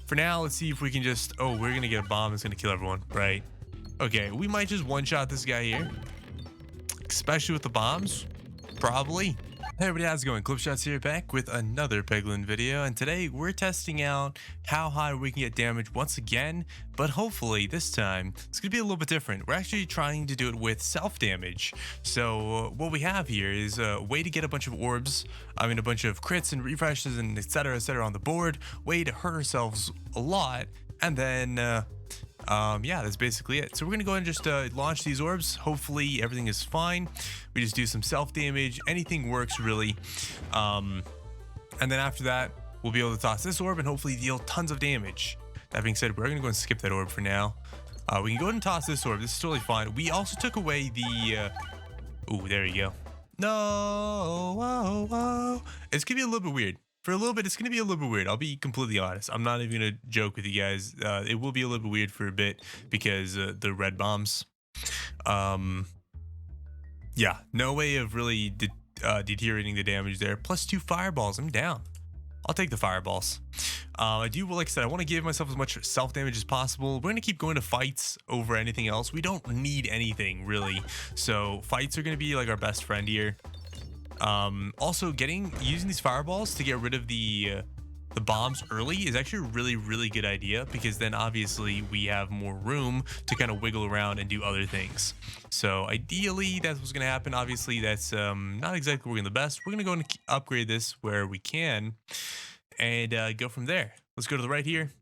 For now, let's see if we can just... Oh, we're going to get a bomb that's going to kill everyone, right? Okay, we might just one-shot this guy here. Especially with the bombs. Probably. Hey everybody, how's it going? Clippedshots here, back with another Peglin video, and today we're testing out how high we can get damage once again, but hopefully this time it's gonna be a little bit different. We're actually trying to do it with self-damage. So what we have here is a way to get a bunch of orbs, a bunch of crits and refreshes and etc on the board, way to hurt ourselves a lot, and then yeah, that's basically it. So we're gonna go ahead and just launch these orbs. Hopefully everything is fine. We just do some self damage, anything works really, and then after that we'll be able to toss this orb and hopefully deal tons of damage. That being said, we're gonna go and skip that orb for now. We can go ahead and toss this orb. This is totally fine. We also took away the ooh, there you go. No, whoa, whoa. It's gonna be a little bit weird. For a little bit, it's going to be a little bit weird. I'll be completely honest. I'm not even going to joke with you guys. It will be a little bit weird for a bit because the red bombs. Yeah, no way of really deteriorating the damage there. Plus 2 fireballs. I'm down. I'll take the fireballs. I do, like I said, I want to give myself as much self-damage as possible. We're going to keep going to fights over anything else. We don't need anything, really. So fights are going to be like our best friend here. Also using these fireballs to get rid of the bombs early is actually a really good idea, because then obviously we have more room to kind of wiggle around and do other things. So ideally that's what's going to happen. Obviously that's not exactly working the best. We're going to go and upgrade this where we can and go from there. Let's go to the right here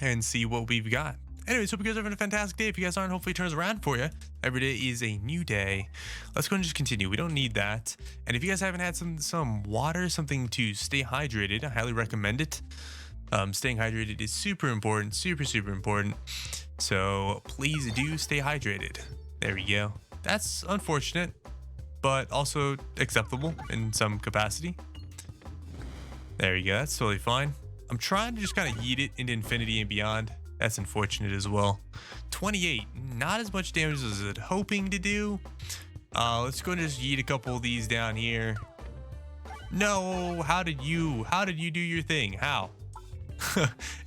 and see what we've got. Anyways, hope you guys are having a fantastic day. If you guys aren't, hopefully it turns around for you. Every day is a new day. Let's go and just continue. We don't need that. And if you guys haven't had some water, something to stay hydrated, I highly recommend it. Staying hydrated is super important, super important. So please do stay hydrated. There we go. That's unfortunate, but also acceptable in some capacity. There you go. That's totally fine. I'm trying to just kind of yeet it into infinity and beyond. That's unfortunate as well. 28, not as much damage as I was hoping to do. Let's go and just yeet a couple of these down here. No, how did you do your thing? How?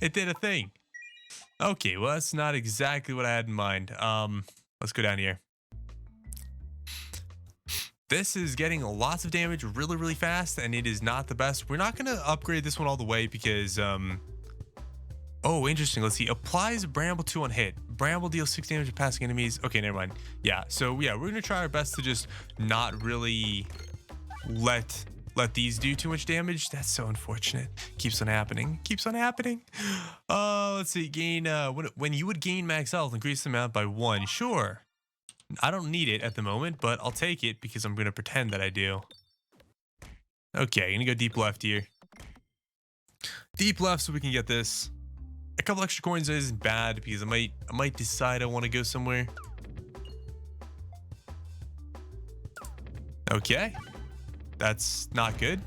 It did a thing. Okay, well that's not exactly what I had in mind. Let's go down here. This is getting lots of damage really fast, and it is not the best. We're not gonna upgrade this one all the way because oh, interesting. Let's see. Applies Bramble 2 on hit. Bramble deals 6 damage to passing enemies. Okay, never mind. Yeah, so yeah, we're gonna try our best to just not really let these do too much damage. That's so unfortunate. Keeps on happening. Keeps on happening. Let's see. Gain when you would gain max health, increase the amount by 1. Sure. I don't need it at the moment, but I'll take it because I'm gonna pretend that I do. Okay, gonna go deep left here. Deep left so we can get this. A couple extra coins isn't bad because I might decide I want to go somewhere. Okay, that's not good.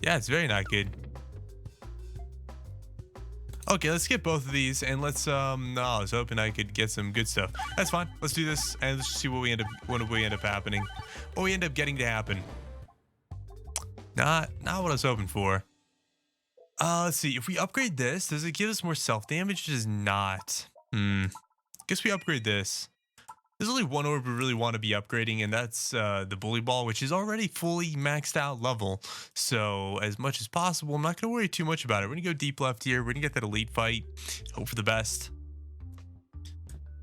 Yeah, it's very not good. Okay, let's get both of these and let's no, I was hoping I could get some good stuff. That's fine. Let's do this and let's see what we end up happening. What we end up getting to happen. Not what I was hoping for. Let's see. If we upgrade this, does it give us more self damage? It does not. Guess we upgrade this. There's only one orb we really want to be upgrading, and that's the bully ball, which is already fully maxed out level. So as much as possible, I'm not going to worry too much about it. We're going to go deep left here. We're going to get that elite fight. Hope for the best.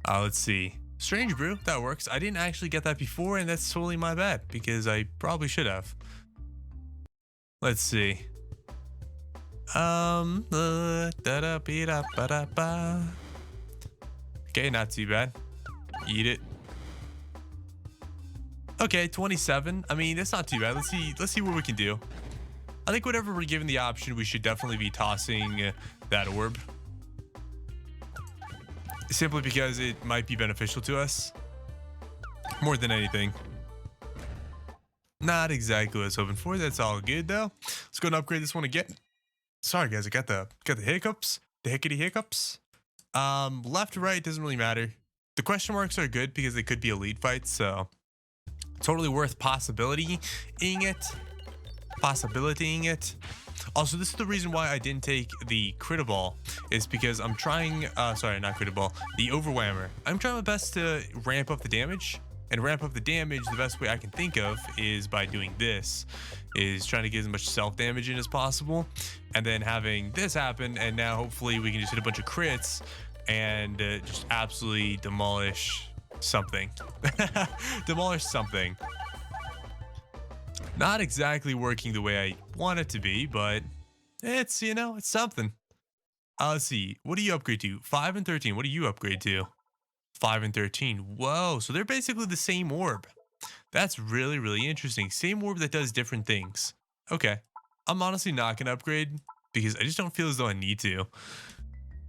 Let's see. Strange brew. That works. I didn't actually get that before, and that's totally my bad because I probably should have. Let's see. Okay, not too bad. Eat it. Okay, 27. I mean, that's not too bad. Let's see what we can do. I think whenever we're given the option, we should definitely be tossing that orb. Simply because it might be beneficial to us. More than anything. Not exactly what I was hoping for. That's all good though. Let's go and upgrade this one again. Sorry guys, I got the hiccups. The hickety hiccups. Left to right doesn't really matter. The question marks are good because they could be elite fights, so totally worth possibilitying it. Also, this is the reason why I didn't take the crit ball, is because I'm trying, sorry, not crit ball, the overwhammer. I'm trying my best to ramp up the damage, and ramp up the damage, the best way I can think of is by doing this, is trying to get as much self damage in as possible, and then having this happen, and now hopefully we can just hit a bunch of crits and just absolutely demolish something. Demolish something. Not exactly working the way I want it to be, but it's, you know, it's something. Let's see. What do you upgrade to? 5 and 13. What do you upgrade to? 5 and 13. Whoa. So they're basically the same orb. That's really, really interesting. Same orb that does different things. Okay. I'm honestly not going to upgrade because I just don't feel as though I need to.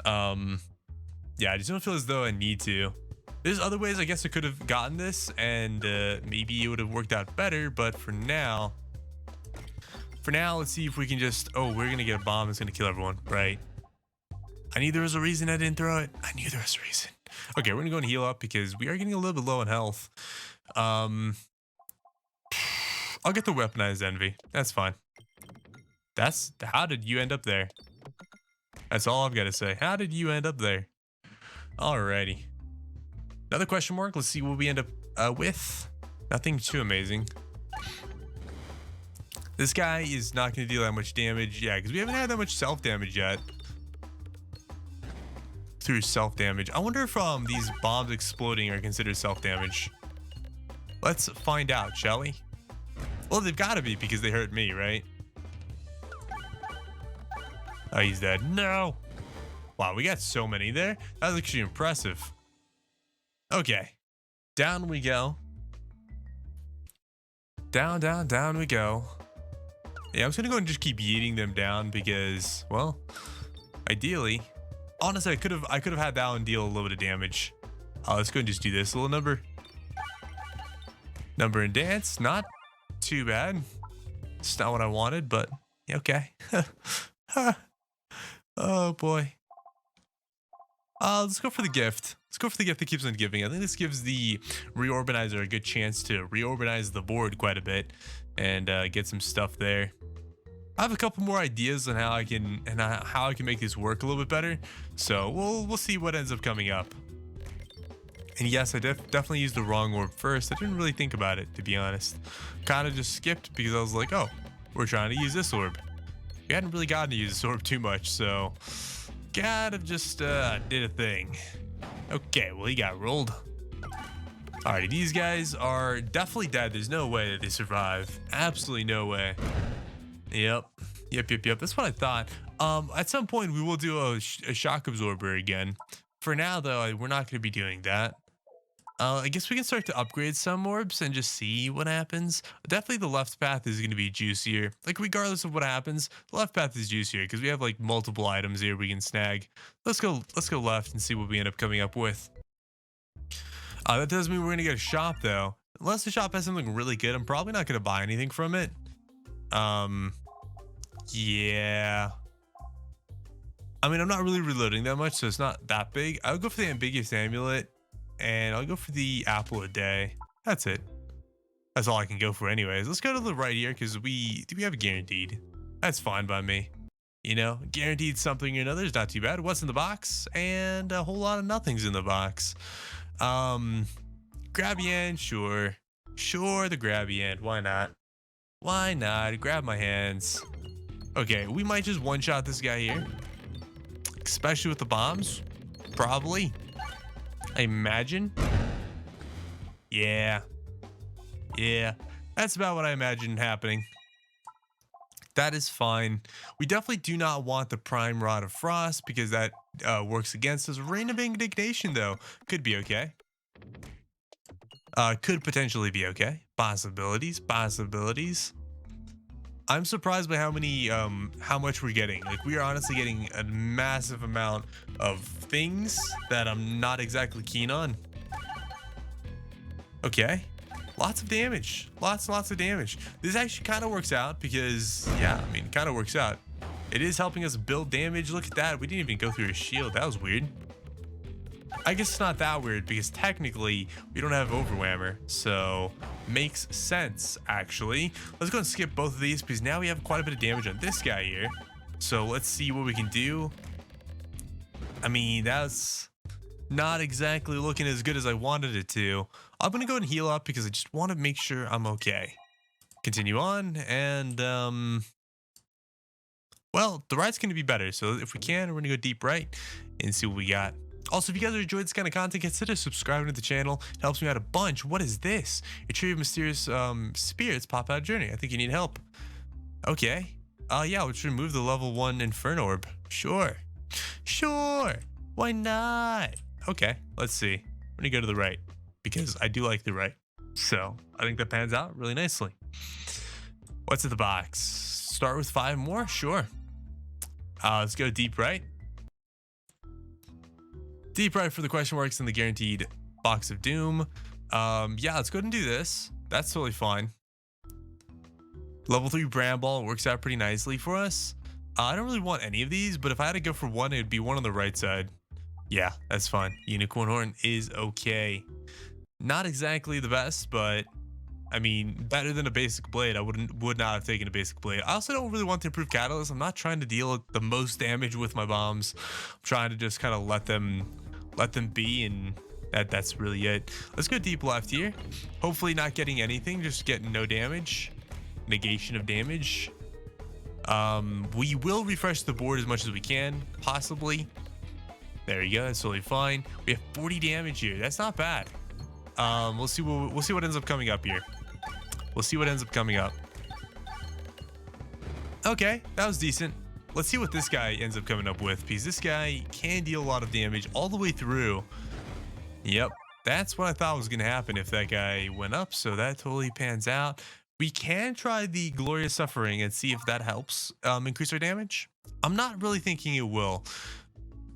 Yeah, I just don't feel as though I need to. There's other ways I guess I could have gotten this and maybe it would have worked out better, but for now, let's see if we can just, oh, we're going to get a bomb that's going to kill everyone, right? I knew there was a reason I didn't throw it. I knew there was a reason. Okay, we're going to go and heal up because we are getting a little bit low in health. I'll get the weaponized envy. That's fine. How did you end up there? That's all I've got to say. How did you end up there? Alrighty. Another question mark. Let's see what we end up with. Nothing too amazing. This guy is not going to deal that much damage. Yeah, because we haven't had that much self-damage yet. Through self-damage. I wonder if these bombs exploding are considered self-damage. Let's find out, shall we? Well, they've got to be because they hurt me, right? Oh, he's dead. No. Wow, we got so many there. That was actually impressive. Okay. Down we go. Down, down, down we go. Yeah, I'm just going to go and just keep yeeting them down because, well, ideally, honestly, I could have had that one deal a little bit of damage. Let's go and just do this little number. Number and dance. Not too bad. It's not what I wanted, but yeah, okay. Oh, boy. Let's go for the gift. Let's go for the gift that keeps on giving. I think this gives the reorganizer a good chance to reorganize the board quite a bit and get some stuff there. I have a couple more ideas on how I can make this work a little bit better. So we'll see what ends up coming up. And yes, I definitely used the wrong orb first. I didn't really think about it, to be honest. Kind of just skipped because I was like, oh, we're trying to use this orb. We hadn't really gotten to use this orb too much, so kind of just did a thing. Okay, well, he got rolled. Alrighty, these guys are definitely dead. There's no way that they survive. Absolutely no way. Yep. That's what I thought. At some point, we will do a shock absorber again. For now, though, we're not going to be doing that. I guess we can start to upgrade some orbs and just see what happens. Definitely the left path is going to be juicier. Like, regardless of what happens, the left path is juicier because we have like multiple items here we can snag. Let's go left and see what we end up coming up with. That does mean we're going to get a shop, though. Unless the shop has something really good, I'm probably not going to buy anything from it. Yeah. I mean, I'm not really reloading that much, so it's not that big. I'll go for the ambiguous amulet. And I'll go for the apple a day. That's it. That's all I can go for anyways. Let's go to the right here because we have a guaranteed. That's fine by me. You know, guaranteed something or another is not too bad. What's in the box? And a whole lot of nothing's in the box. Grabby end, sure. Sure, the grabby end. Why not? Why not? Grab my hands. Okay, we might just one-shot this guy here. Especially with the bombs. Probably. I imagine. Yeah. That's about what I imagine happening. That is fine. We definitely do not want the prime rod of frost because that works against us. Reign of indignation, though, could be okay. Could potentially be okay. Possibilities. I'm surprised by how much we're getting. Like, we are honestly getting a massive amount of things that I'm not exactly keen on. Okay. Lots of damage. Lots of damage. This actually kind of works out because, yeah, I mean, it kind of works out. It is helping us build damage. Look at that. We didn't even go through his shield. That was weird. I guess it's not that weird because technically we don't have overwhammer. So Makes sense, actually. Let's go and skip both of these because now we have quite a bit of damage on this guy here. So let's see what we can do. I mean, that's not exactly looking as good as I wanted it to. I'm going to go and heal up because I just want to make sure I'm okay. Continue on, and well, the right's going to be better. So if we can, we're going to go deep right and see what we got. Also, if you guys enjoyed this kind of content, consider subscribing to the channel. It helps me out a bunch. What is this? A tree of mysterious spirits pop out of journey. I think you need help. Okay. Yeah, let's remove the level 1 Inferno Orb. Sure. Sure. Why not? Okay, let's see. I'm going to go to the right because I do like the right. So I think that pans out really nicely. What's in the box? Start with 5 more? Sure. Let's go deep right. Deep right for the question marks in the guaranteed box of doom. Yeah, let's go ahead and do this. That's totally fine. Level 3 brand ball works out pretty nicely for us. I don't really want any of these, but if I had to go for one, it would be one on the right side. Yeah, that's fine. Unicorn horn is okay. Not exactly the best, but I mean, better than a basic blade. I would not have taken a basic blade. I also don't really want to improve catalyst. I'm not trying to deal the most damage with my bombs. I'm trying to just kind of let them be, and that's really it. Let's go deep left here. Hopefully not getting anything, just getting no damage. Negation of damage. We will refresh the board as much as we can, possibly. There you go. That's totally fine. We have 40 damage here. That's not bad. We'll see what ends up coming up here. We'll see what ends up coming up. Okay, that was decent. Let's see what this guy ends up coming up with, because this guy can deal a lot of damage all the way through. Yep, that's what I thought was going to happen if that guy went up, so that totally pans out. We can try the Glorious Suffering and see if that helps increase our damage. I'm not really thinking it will,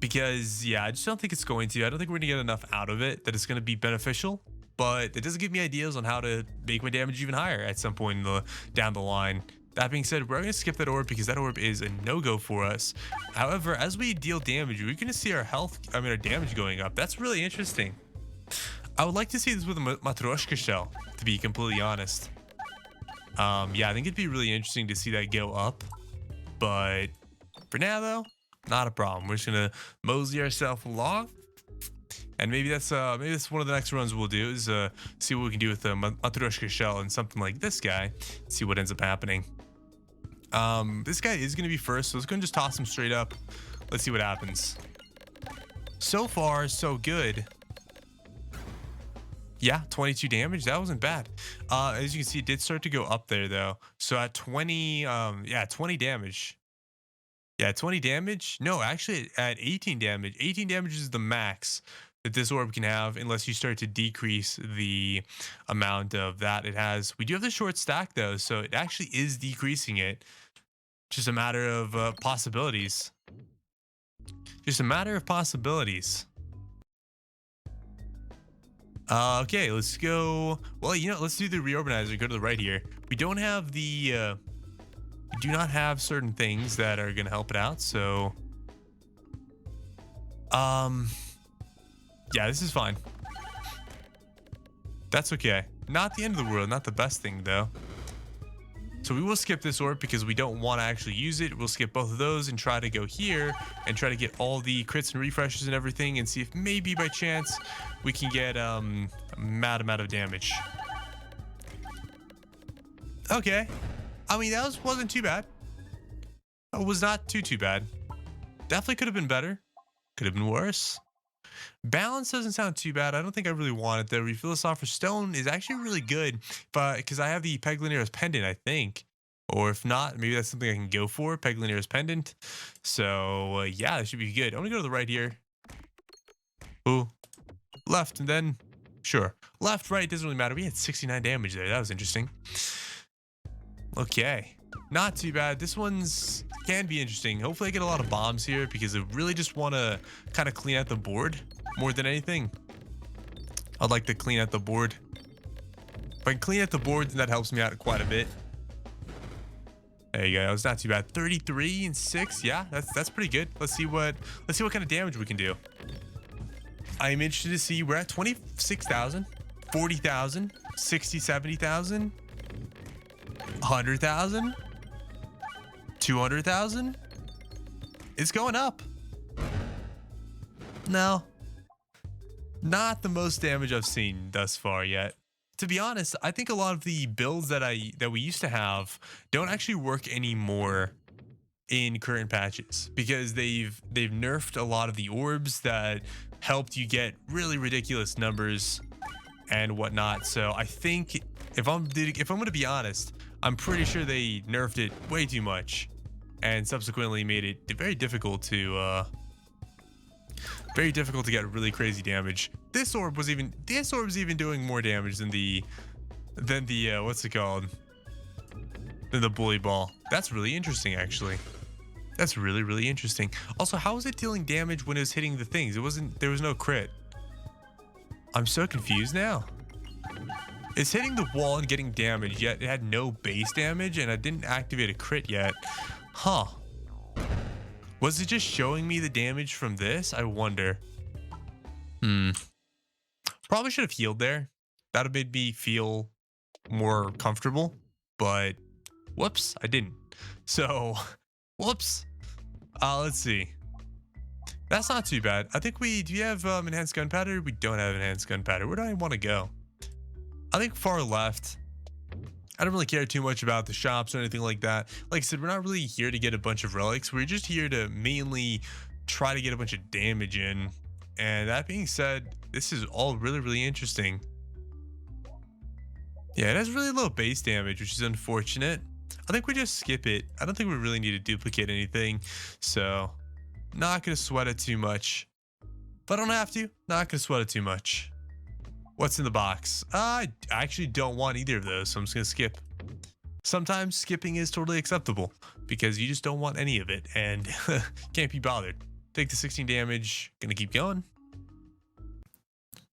because, yeah, I just don't think it's going to. I don't think we're going to get enough out of it that it's going to be beneficial. But it doesn't give me ideas on how to make my damage even higher at some point down the line. That being said, we're going to skip that orb because that orb is a no-go for us. However, as we deal damage, we're going to see our damage going up. That's really interesting. I would like to see this with a Matryoshka shell, to be completely honest. Yeah, I think it'd be really interesting to see that go up. But for now, though, not a problem. We're just going to mosey ourselves along. And maybe that's one of the next runs we'll do is see what we can do with the Matryoshka shell and something like this guy. See what ends up happening. This guy is going to be first, so let's go and just toss him straight up. Let's see what happens. So far, so good. Yeah, 22 damage. That wasn't bad. As you can see, it did start to go up there though. So at 20, yeah, 20 damage. Yeah, 20 damage. No, actually at 18 damage. 18 damage is the max that this orb can have unless you start to decrease the amount of that it has. We do have the short stack though, so it actually is decreasing it. Just a matter of possibilities. Just a matter of possibilities. Okay, let's go. Well, you know, let's do the reorganizer. Go to the right here. We don't have the we do not have certain things that are gonna help it out, so yeah, this is fine. That's okay. Not the end of the world, not the best thing though. So we will skip this orb because we don't want to actually use it. We'll skip both of those and try to go here and try to get all the crits and refreshes and everything and see if maybe by chance we can get a mad amount of damage. Okay. I mean, that wasn't too bad. It was not too bad. Definitely could have been better. Could have been worse. Balance doesn't sound too bad. I don't think I really want it though. Philosopher's Stone is actually really good, but because I have the Peglin pendant, I think. Or if not, maybe that's something I can go for. Peglin pendant. So yeah, that should be good. I'm gonna go to the right here. Ooh, left and then sure. Left, right, doesn't really matter. We had 69 damage there. That was interesting. Okay, not too bad. This one's can be interesting. Hopefully I get a lot of bombs here because I really just want to kind of clean out the board more than anything. I'd like to clean out the board. If I can clean out the board, then that helps me out quite a bit. There you go. It's not too bad. 33 and 6. Yeah, that's pretty good. Let's see what kind of damage we can do. I'm interested to see. We're at 26,000. 40,000, 60, 70,000, 100,000, 200,000. It's going up. No, not the most damage I've seen thus far yet. To be honest, I think a lot of the builds that we used to have don't actually work anymore in current patches because they've nerfed a lot of the orbs that helped you get really ridiculous numbers and whatnot. So I think if I'm going to be honest, I'm pretty sure they nerfed it way too much and subsequently made it very difficult to get really crazy damage. This orb's even doing more damage than the what's it called? Than the bully ball. That's really interesting, actually. That's really, really interesting. Also, how was it dealing damage when it was hitting the things? There was no crit. I'm so confused now. It's hitting the wall and getting damage, yet it had no base damage, and I didn't activate a crit yet. Huh. Was it just showing me the damage from this? I wonder. Probably should have healed there. That would have made me feel more comfortable, but whoops, I didn't. So, whoops. Let's see. That's not too bad. I think do you have enhanced gunpowder? We don't have enhanced gunpowder. Where do I want to go? I think far left. I don't really care too much about the shops or anything like that. Like I said, we're not really here to get a bunch of relics. We're just here to mainly try to get a bunch of damage in. And that being said, this is all really, really interesting. Yeah, it has really low base damage, which is unfortunate. I think we just skip it. I don't think we really need to duplicate anything. So, not going to sweat it too much. If I don't have to, not going to sweat it too much. What's in the box? I actually don't want either of those, so I'm just going to skip. Sometimes skipping is totally acceptable because you just don't want any of it and can't be bothered. Take the 16 damage. Going to keep going.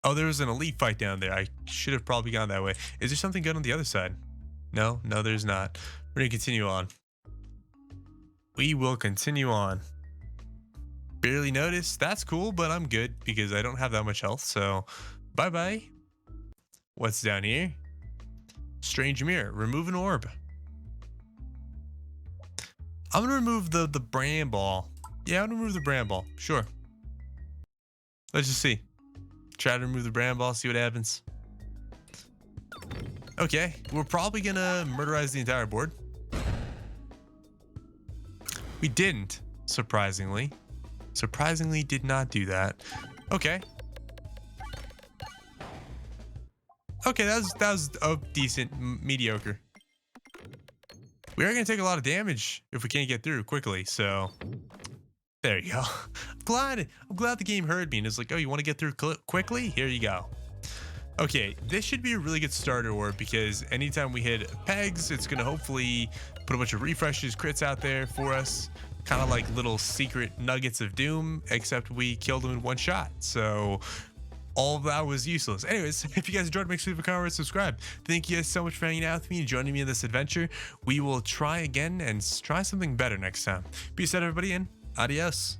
Oh, there was an elite fight down there. I should have probably gone that way. Is there something good on the other side? No, there's not. We're going to continue on. We will continue on. Barely noticed. That's cool, but I'm good because I don't have that much health. So, bye-bye. What's down here? Strange mirror. Remove an orb. I'm going to remove the brand ball. Yeah, I'm going to remove the brand ball. Sure. Let's just see. Try to remove the brand ball, see what happens. Okay, we're probably gonna murderize the entire board. We didn't, surprisingly. Surprisingly did not do that. Okay. Okay, that was a decent, mediocre. We are gonna take a lot of damage if we can't get through quickly, so there you go. I'm glad the game heard me and it's like, oh, you want to get through quickly? Here you go. Okay, this should be a really good starter orb because anytime we hit pegs, it's going to hopefully put a bunch of refreshes, crits out there for us. Kind of like little secret nuggets of doom, except we killed them in one shot. So all of that was useless. Anyways, if you guys enjoyed, make sure to leave a comment, subscribe. Thank you guys so much for hanging out with me and joining me in this adventure. We will try again and try something better next time. Peace out, everybody, and adios.